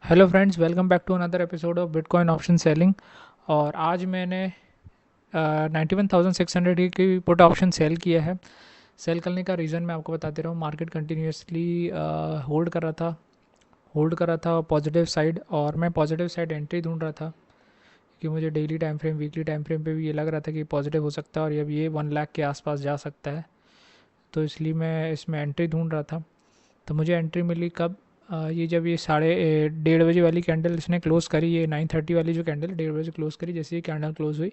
Hello friends, welcome back to another episode of Bitcoin option selling. और आज मैंने 91,600 की पुट ऑप्शन सेल किया है। सेल करने का रीज़न मैं आपको बता दे रहा हूँ। मार्केट कंटिन्यूसली होल्ड कर रहा था पॉजिटिव साइड, और मैं पॉजिटिव साइड एंट्री ढूंढ रहा था कि मुझे daily time frame, weekly time frame पे भी ये लग रहा था कि पॉजिटिव हो सकता है और अब ये 1 लाख के आसपास जा सकता है। तो इसलिए मैं इसमें एंट्री ढूंढ रहा था। तो मुझे एंट्री मिली कब? ये जब ये 1:30 बजे वाली कैंडल इसने क्लोज़ करी, ये 9:30 वाली जो कैंडल 1:30 बजे क्लोज़ करी, जैसे ही कैंडल क्लोज़ हुई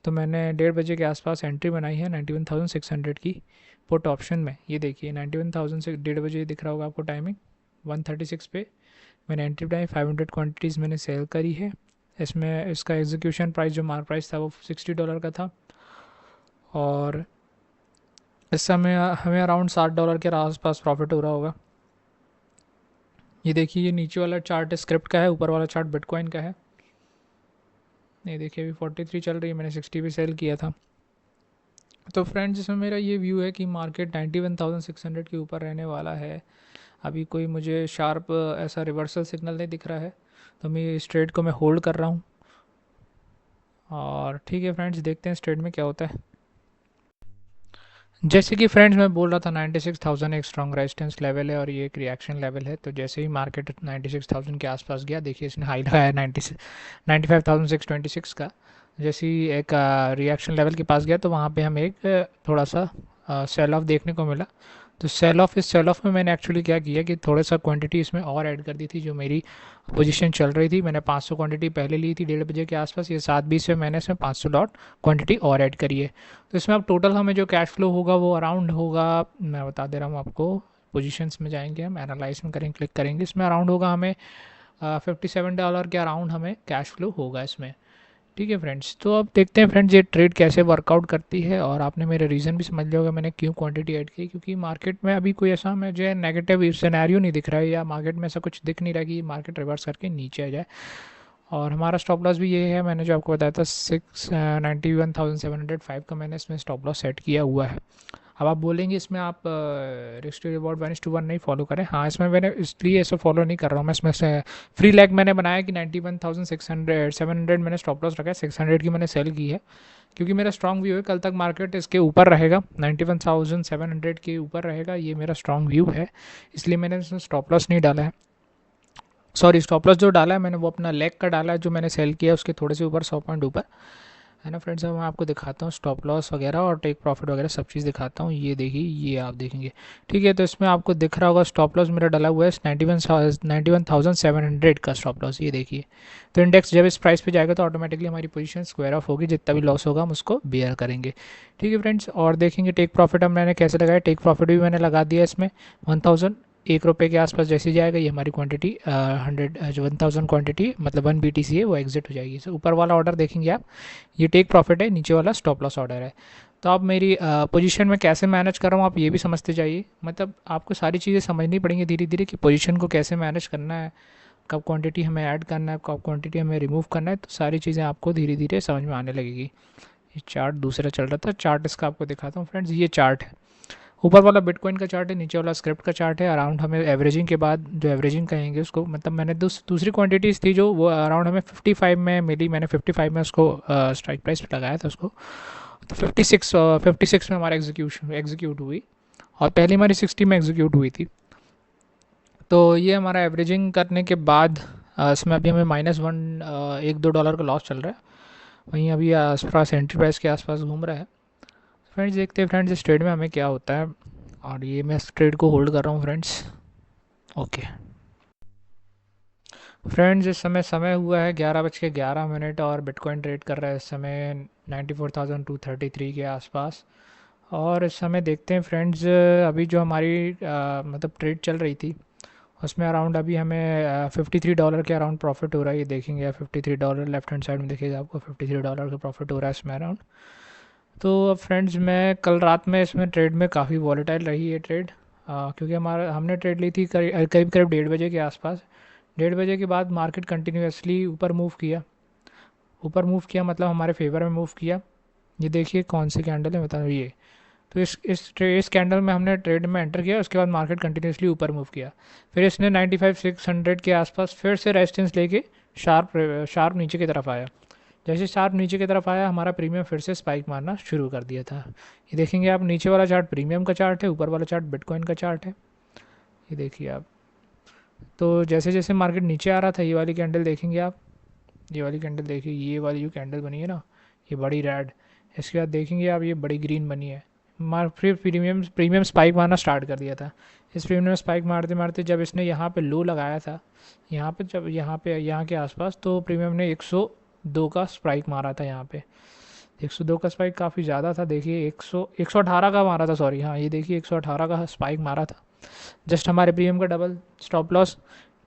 तो मैंने 1:30 बजे के आसपास एंट्री बनाई है 91,600 की पुट ऑप्शन में। ये देखिए 91,000 से 1:30 बजे दिख रहा होगा आपको टाइमिंग, 136 पे मैंने एंट्री बनाई। 500 क्वान्टिटीज़ मैंने सेल करी है इसमें। इसका एग्जीक्यूशन प्राइस जो मार्क प्राइस था वो $60 का था, और इस समय हमें अराउंड $60 के आसपास प्रॉफिट हो रहा होगा। ये देखिए, ये नीचे वाला चार्ट स्क्रिप्ट का है, ऊपर वाला चार्ट बिटकॉइन का है। ये देखिए अभी 43 चल रही है, मैंने 60 पे सेल किया था। तो फ्रेंड्स, इसमें मेरा ये व्यू है कि मार्केट 91,600 के ऊपर रहने वाला है। अभी कोई मुझे शार्प ऐसा रिवर्सल सिग्नल नहीं दिख रहा है, तो मैं इस ट्रेड को मैं होल्ड कर रहा हूँ। और ठीक है फ्रेंड्स, देखते हैं इस ट्रेड में क्या होता है। जैसे कि फ्रेंड्स मैं बोल रहा था, 96,000 एक स्ट्रॉन्ग रेजिस्टेंस लेवल है और ये एक रिएक्शन लेवल है। तो जैसे ही मार्केट 96,000 के आसपास गया, देखिए इसने हाई लगाया 95,626 का। जैसे ही एक रिएक्शन लेवल के पास गया तो वहाँ पे हमें एक थोड़ा सा सेल ऑफ देखने को मिला। तो इस सेल ऑफ में मैंने एक्चुअली क्या किया कि थोड़ा सा क्वांटिटी इसमें और ऐड कर दी थी। जो मेरी पोजीशन चल रही थी, मैंने 500 क्वांटिटी पहले ली थी 1:30 बजे के आसपास, ये 7:20 में मैंने इसमें 500 लॉट क्वांटिटी और ऐड करी है। तो इसमें अब टोटल हमें जो कैश फ्लो होगा वो अराउंड होगा, मैं बता दे रहा हूँ आपको। पोजीशंस में जाएंगे, हम एनालाइज में करेंगे, क्लिक करेंगे, इसमें अराउंड होगा हमें $57 के अराउंड हमें कैश फ्लो होगा इसमें। ठीक है फ्रेंड्स, तो अब देखते हैं फ्रेंड्स ये ट्रेड कैसे वर्कआउट करती है। और आपने मेरे रीज़न भी समझ लिया होगा मैंने क्यों क्वांटिटी ऐड की, क्योंकि मार्केट में अभी कोई ऐसा मुझे नेगेटिव सिनेरियो नहीं दिख रहा है, या मार्केट में ऐसा कुछ दिख नहीं रहा कि मार्केट रिवर्स करके नीचे आ जाए। और हमारा स्टॉप लॉस भी ये है, मैंने जो आपको बताया था 91,705 का मैंने इसमें स्टॉप लॉस सेट किया हुआ है। अब आप बोलेंगे इसमें आप रिस्क टू रिवॉर्ड 1:1 नहीं फॉलो करें। हाँ, इसमें मैंने इसलिए ऐसा फॉलो नहीं कर रहा हूँ मैं। इसमें से फ्री लैग मैंने बनाया कि 91,600 मैंने स्टॉप लॉस रखा है, 600 की मैंने सेल की है, क्योंकि मेरा स्ट्रॉन्ग व्यू है कल तक मार्केट इसके ऊपर रहेगा, 91,700 के ऊपर रहेगा, ये मेरा स्ट्रॉन्ग व्यू है। इसलिए मैंने इसमें स्टॉप लॉस नहीं डाला है। सॉरी, स्टॉप लॉस जो डाला है मैंने वो अपना लेग का डाला है, जो मैंने सेल किया उसके थोड़े से ऊपर, 100 पॉइंट ऊपर है ना फ्रेंड्स। अब मैं आपको दिखाता हूँ स्टॉप लॉस वगैरह और टेक प्रॉफिट वगैरह सब चीज़ दिखाता हूँ। ये देखिए, ये आप देखेंगे। ठीक है, तो इसमें आपको दिख रहा होगा स्टॉप लॉस मेरा डला हुआ है 91,700 का स्टॉप लॉस, ये देखिए। तो इंडेक्स जब इस प्राइस पे जाएगा तो ऑटोमेटिकली हमारी पोजीशन स्क्वायर ऑफ होगी, जितना भी लॉस होगा हम उसको बेयर करेंगे। ठीक है फ्रेंड्स, और देखेंगे टेक प्रॉफिट अब मैंने कैसे लगाया। टेक प्रॉफिट भी मैंने लगा दिया इसमें 1000, ₹1 के आसपास जैसे जाएगा ये हमारी क्वांटिटी 1000 क्वांटिटी मतलब 1 BTC है, वो एग्जिट हो जाएगी। सो ऊपर वाला ऑर्डर देखेंगे आप, ये टेक प्रॉफिट है, नीचे वाला स्टॉप लॉस ऑर्डर है। तो आप मेरी पोजीशन में कैसे मैनेज कर रहा हूँ आप ये भी समझते जाइए। मतलब आपको सारी चीज़ें समझनी पड़ेंगी धीरे धीरे कि पोजीशन को कैसे मैनेज करना है, कब क्वांटिटी हमें ऐड करना है, कब क्वांटिटी हमें रिमूव करना है। तो सारी चीज़ें आपको धीरे धीरे समझ में आने लगेगी। ये चार्ट दूसरा चल रहा था, चार्ट इसका आपको दिखाता हूँ फ्रेंड्स। ये चार्ट है, ऊपर वाला बिटकॉइन का चार्ट है, नीचे वाला स्क्रिप्ट का चार्ट है। अराउंड हमें एवरेजिंग के बाद जो एवरेजिंग कहेंगे उसको, मतलब मैंने दूसरी क्वांटिटीज़ थी जो वो अराउंड हमें 55 में मिली, मैंने 55 में उसको स्ट्राइक प्राइस पे लगाया था उसको। तो 56 में हमारा एग्जीक्यूट हुई, और पहली हमारी 60 में एग्जीक्यूट हुई थी। तो ये हमारा एवरेजिंग करने के बाद इसमें अभी हमें -1 $1-2 का लॉस चल रहा है। वहीं अभी आसपास एंट्री प्राइस के आसपास घूम रहा है। फ्रेंड्स देखते हैं फ्रेंड्स इस ट्रेड में हमें क्या होता है। और ये मैं इस ट्रेड को होल्ड कर रहा हूँ फ्रेंड्स। ओके फ्रेंड्स, इस समय समय हुआ है 11:11 और बिटकॉइन ट्रेड कर रहा है इस समय 94,233 के आसपास। और इस समय देखते हैं फ्रेंड्स, अभी जो हमारी मतलब ट्रेड चल रही थी उसमें अराउंड अभी हमें $53 के अराउंड प्रॉफिट हो रहा है। ये देखेंगे $53 लेफ्ट हैंड साइड में देखिएगा आपको $53 का प्रॉफिट हो रहा है इसमें अराउंड। तो अब फ्रेंड्स, मैं कल रात में इसमें ट्रेड में काफ़ी वॉलेटाइल रही ये ट्रेड, क्योंकि हमारा हमने ट्रेड ली थी करीब करीब 1:30 बजे के आसपास। 1:30 बजे के बाद मार्केट कंटिन्यूसली ऊपर मूव किया मतलब हमारे फेवर में मूव किया। ये देखिए कौन सी कैंडल है, बता ये तो इस कैंडल में हमने ट्रेड में एंटर किया, उसके बाद मार्केट कंटिन्यूसली ऊपर मूव किया। फिर इसने 95,600 के आसपास फिर से रेजिस्टेंस लेके शार्प नीचे की तरफ आया। जैसे शार्प नीचे की तरफ आया, हमारा प्रीमियम फिर से स्पाइक मारना शुरू कर दिया था। ये देखेंगे आप, नीचे वाला चार्ट प्रीमियम का चार्ट है, ऊपर वाला चार्ट बिटकॉइन का चार्ट है। ये देखिए आप, तो जैसे जैसे मार्केट नीचे आ रहा था, ये वाली कैंडल देखेंगे आप, ये वाली कैंडल देखिए, ये वाली जो कैंडल बनी है ना, ये बड़ी रेड, इसके बाद देखेंगे आप ये बड़ी ग्रीन बनी है। फिर प्रीमियम स्पाइक मारना स्टार्ट कर दिया था। इस प्रीमियम स्पाइक मारते मारते जब इसने यहाँ पे लो लगाया था, यहाँ पे जब यहाँ के आसपास, तो प्रीमियम ने 102 का स्पाइक मारा था। यहाँ पे 102 का स्पाइक काफ़ी ज़्यादा था। देखिए 118 का मारा था, सॉरी, हाँ ये देखिए 118 का स्पाइक मारा था, जस्ट हमारे प्रीमियम का डबल। स्टॉप लॉस,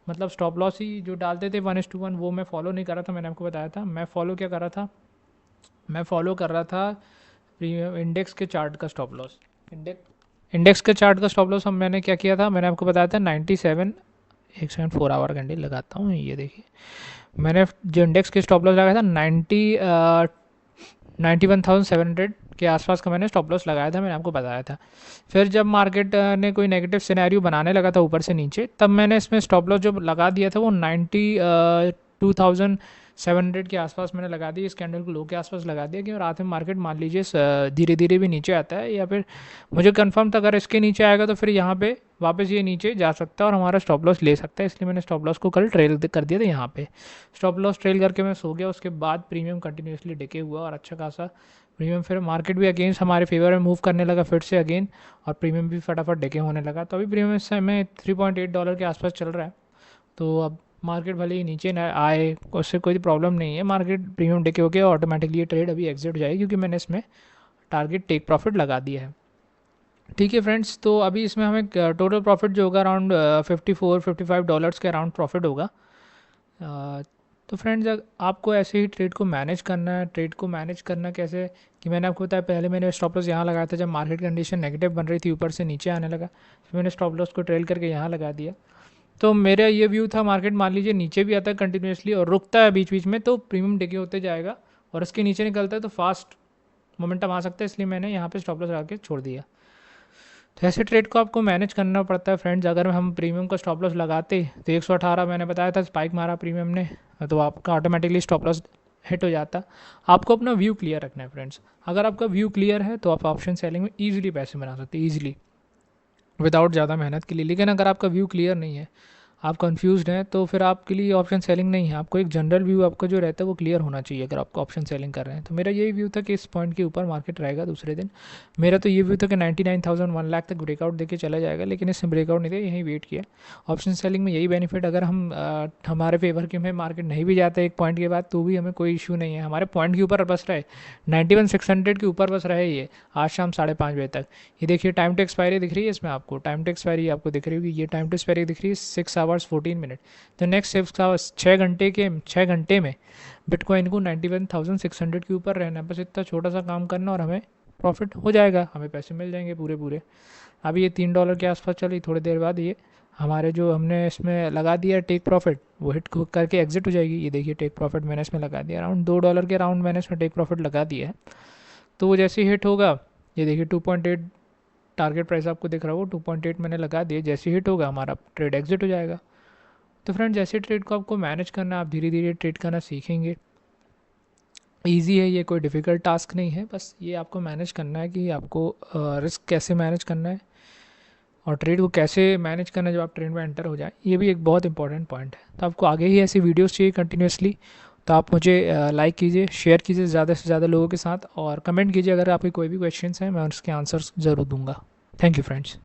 मतलब स्टॉप लॉस ही जो डालते थे 1:1, वो मैं फॉलो नहीं कर रहा था, मैंने आपको बताया था। मैं फॉलो क्या कर रहा था, मैं फॉलो कर रहा था प्रीमियम इंडेक्स के चार्ट का स्टॉप लॉस। इंडेक्स के चार्ट का स्टॉप लॉस हम मैंने क्या किया था, मैंने आपको बताया था 97, 1.4 आवर कैंडल लगाता हूँ, ये देखिए मैंने जो इंडेक्स के स्टॉप लॉस लगाया था 91,700 के आसपास का मैंने स्टॉप लॉस लगाया था, मैंने आपको बताया था। फिर जब मार्केट ने कोई नेगेटिव सिनेरियो बनाने लगा था ऊपर से नीचे, तब मैंने इसमें स्टॉप लॉस जो लगा दिया था वो 92,700 के आसपास मैंने लगा दिया, इस कैंडल को लो के आसपास लगा दिया। कि रात में मार्केट मान लीजिए धीरे धीरे भी नीचे आता है, या फिर मुझे कंफर्म था अगर इसके नीचे आएगा तो फिर यहाँ पे वापस ये नीचे जा सकता है और हमारा स्टॉप लॉस ले सकता है, इसलिए मैंने स्टॉप लॉस को कल ट्रेल कर दिया था। यहाँ पे स्टॉप लॉस ट्रेल करके मैं सो गया। उसके बाद प्रीमियम कंटिन्यूसली डिके हुआ और अच्छा खासा प्रीमियम, फिर मार्केट भी अगेंस्ट हमारे फेवर में मूव करने लगा फिर से अगेन, और प्रीमियम भी फटाफट डिके होने लगा। तो अभी प्रीमियम इस समय $3.8 के आसपास चल रहा है। तो अब मार्केट भले ही नीचे ना आए, उससे कोई प्रॉब्लम नहीं है, मार्केट प्रीमियम डिके हो गया, ऑटोमेटिकली ये ट्रेड अभी एग्जिट हो जाएगी, क्योंकि मैंने इसमें टारगेट टेक प्रॉफिट लगा दिया है। ठीक है फ्रेंड्स, तो अभी इसमें हमें टोटल प्रॉफिट जो होगा अराउंड $54-55 के अराउंड प्रॉफिट होगा। तो फ्रेंड्स, आपको ऐसे ही ट्रेड को मैनेज करना है। ट्रेड को मैनेज करना कैसे, कि मैंने आपको बताया, पहले मैंने स्टॉप लॉस यहाँ लगाया था जब मार्केट कंडीशन नेगेटिव बन रही थी, ऊपर से नीचे आने लगा, फिर मैंने स्टॉप लॉस को ट्रेल करके यहाँ लगा दिया। तो मेरा ये व्यू था, मार्केट मान लीजिए नीचे भी आता है कंटिन्यूसली और रुकता है बीच बीच में, तो प्रीमियम डिके होते जाएगा, और इसके नीचे निकलता है तो फास्ट मोमेंटम आ सकता है, इसलिए मैंने यहाँ पे स्टॉप लॉस लगा के छोड़ दिया। तो ऐसे ट्रेड को आपको मैनेज करना पड़ता है फ्रेंड्स। अगर हम प्रीमियम का स्टॉप लॉस लगाते तो 118 मैंने बताया था स्पाइक मारा प्रीमियम ने, तो आपका ऑटोमेटिकली स्टॉप लॉस हिट हो जाता। आपको अपना व्यू क्लियर रखना है फ्रेंड्स। अगर आपका व्यू क्लियर है तो आप ऑप्शन सेलिंग में ईजिली पैसे बना सकते हैं, ईजिली, विदाउट ज़्यादा मेहनत के लिए। लेकिन अगर आपका व्यू क्लियर नहीं है, आप कंफ्यूज्ड हैं, तो फिर आपके लिए ऑप्शन सेलिंग नहीं है। आपको एक जनरल व्यू आपका जो रहता है वो क्लियर होना चाहिए अगर आपको ऑप्शन सेलिंग कर रहे हैं। तो मेरा यही व्यू था कि इस पॉइंट के ऊपर मार्केट रहेगा दूसरे दिन। मेरा तो ये व्यू था कि 99,000 1 लाख तक ब्रेकआउट देके चला जाएगा, लेकिन इसने ब्रेकआउट नहीं दिया, यहीं वेट किया। ऑप्शन सेलिंग में यही बेनिफिट, अगर हम हमारे फेवर के में मार्केट नहीं भी जाता एक पॉइंट के बाद, तो भी हमें कोई इशू नहीं है, हमारे पॉइंट के ऊपर बस रहे, 91,600 के ऊपर बस रहे ये आज शाम 5:30 बजे तक। ये देखिए टाइम टू एक्सपायरी दिख रही है इसमें, आपको टाइम टू एक्सपायरी आपको दिख रही होगी, ये टाइम टू एक्सपायरी दिख रही है 6 आवर्स 14 मिनट। तो नेक्स्ट 6 घंटे में बिटकॉइन को 91,600 के ऊपर रहना है, बस इतना छोटा सा काम करना और हमें प्रॉफिट हो जाएगा, हमें पैसे मिल जाएंगे पूरे पूरे। अभी ये $3 के आसपास चली, थोड़ी देर बाद ये हमारे जो हमने इसमें लगा दिया टेक प्रॉफिट वो हिट करके एग्जिट हो जाएगी। ये देखिए टेक प्रॉफिट मैंने इसमें लगा दिया, अराउंड $2 के अराउंड मैंने इसमें टेक प्रॉफिट लगा दिया है। तो वो जैसे ही हिट होगा, ये देखिए 2.8 टारगेट प्राइस आपको दिख रहा हो, 2.8 मैंने लगा दिया, जैसे हिट होगा हमारा ट्रेड एग्जिट हो जाएगा। तो फ्रेंड्स, जैसे ट्रेड को आपको मैनेज करना, आप धीरे धीरे ट्रेड करना सीखेंगे। ईजी है, ये कोई डिफ़िकल्ट टास्क नहीं है, बस ये आपको मैनेज करना है कि आपको रिस्क कैसे मैनेज करना है और ट्रेड को कैसे मैनेज करना है जब आप ट्रेड में एंटर हो जाए। ये भी एक बहुत इंपॉर्टेंट पॉइंट है। तो आपको आगे ही ऐसी वीडियोस चाहिए कंटिन्यूसली, तो आप मुझे लाइक कीजिए, शेयर कीजिए ज़्यादा से ज़्यादा लोगों के साथ, और कमेंट कीजिए अगर आपके कोई भी क्वेश्चंस हैं, मैं उसके आंसर्स ज़रूर दूंगा। Thank you friends.